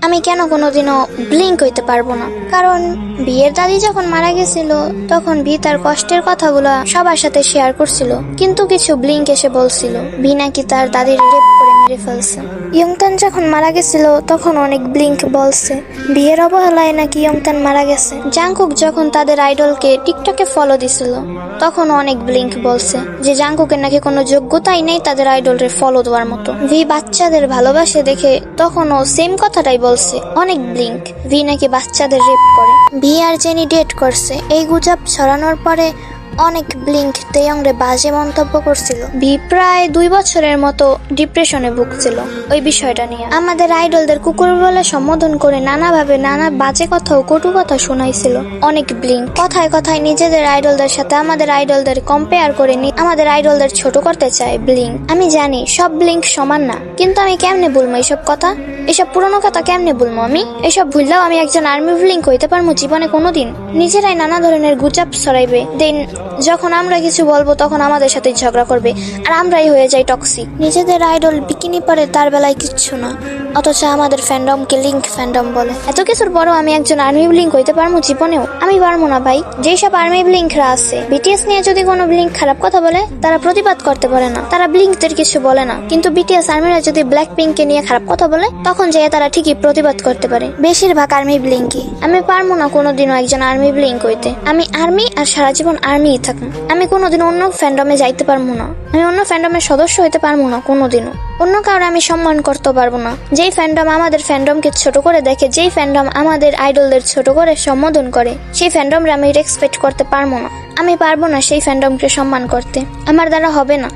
আমি কেন কোনোদিনও ব্লিঙ্ক হইতে পারবো না? কারণ বিয়ের দাদি যখন মারা গেছিল তখন ভি তার কষ্টের কথাগুলো সবার সাথে শেয়ার করছিল, কিন্তু কিছু ব্লিঙ্ক এসে বলছিল ভি নাকি তার দাদির রেপ করে মেরে ফেলছে। ইয়ংতান যখন মারা গেছিল তখন অনেক ব্লিঙ্ক বলছে বিয়ের অবহেলায় নাকি ইয়ংতান মারা গেছে। জাংকুক যখন তাদের আইডলকে টিকটকে ফলো দিছিল তখন অনেক ব্লিঙ্ক বলছে যে জাংকুকের নাকি কোনো যোগ্যতাই নেই তাদের আইডলরে ফলো দেওয়ার মতো। ভি বাচ্চাদের ভালোবাসে দেখে তখনও সেম কথাটাই বলছে, অনেক ব্লিঙ্ক ভি নাকি বাচ্চাদের রেপ করে। ভি আর জেনি ডেট করছে এই গুজব ছড়ানোর পরে অনেক ব্লিঙ্ক তেয়ংরে বাজে মন্তব্য করছিল। ভি প্রায় 2 বছরের মতো ডিপ্রেশনে ভুগছিল ওই বিষয়টা নিয়ে। আমাদের আইডলদের কুকুর বলে সম্বোধন করে নানাভাবে নানা বাজে কথা ও কটু কথা শোনাইছিল অনেক ব্লিঙ্ক। কথায় কথায় নিজেদের আইডলদের সাথে আমাদের আইডলদের কম্পেয়ার করে আমাদের আইডলদের ছোট করতে চায় ব্লিঙ্ক। আমি জানি সব ব্লিঙ্ক সমান না, কিন্তু আমি কেমনে বলবো এইসব কথা? এসব পুরনো কথা কেমনে বলবো আমি? এসব ভুললেও আমি একজন আর্মি ব্লিঙ্ক হইতে পারবো জীবনে কোনোদিন? নিজেরাই নানা ধরনের গুজব ছড়াইবে, দেন যখন আমরা কিছু বলবো তখন আমাদের সাথে ঝগড়া করবে আর আমরাই হয়ে যাই টক্সিক। নিজেদের আইডল বিকিনি পরে তার বেলায় কিচ্ছু না, অথচ আমাদের ফ্যান্ডমকে লিঙ্ক ফ্যান্ডম বলে। এত কিছুর পরও আমি একজন আর্মি ব্লিঙ্ক হইতে পারবো জীবনেও? আমি পারবো না ভাই। যেসব আর্মি ব্লিঙ্করা আছে বিটিএস নিয়ে যদি কোনো ব্লিঙ্ক খারাপ কথা বলে তারা প্রতিবাদ করতে পারে না, তারা ব্লিঙ্কদের কিছু বলে না, কিন্তু বিটিএস আর্মিরা যদি ব্ল্যাক পিঙ্ককে নিয়ে খারাপ কথা বলে তখন যেয়ে তারা ঠিকই প্রতিবাদ করতে পারে। বেশিরভাগ আর্মি ব্লিঙ্কই। আমি পারবো না কোনোদিনও একজন আর্মি ব্লিঙ্ক হইতে। আমি আর্মি আর সারা জীবন আর্মিই থাকুন। আমি কোনোদিন অন্য ফ্যান্ডমে যাইতে পারবো না, আমি অন্য ফ্যান্ডমের সদস্য হইতে পারবো না কোনোদিনও। অন্য কারণে আমি সম্মান করতে পারবো না। যেই ফ্যান্ডম আমাদের ফ্যান্ডমকে ছোট করে দেখে, যেই ফ্যান্ডম আমাদের আইডলদের ছোট করে সম্বোধন করে, সেই ফ্যান্ডমরা আমি রেসপেক্ট করতে পারবো না। আমি পারবো না সেই ফ্যান্ডমকে সম্মান করতে, আমার দ্বারা হবে না।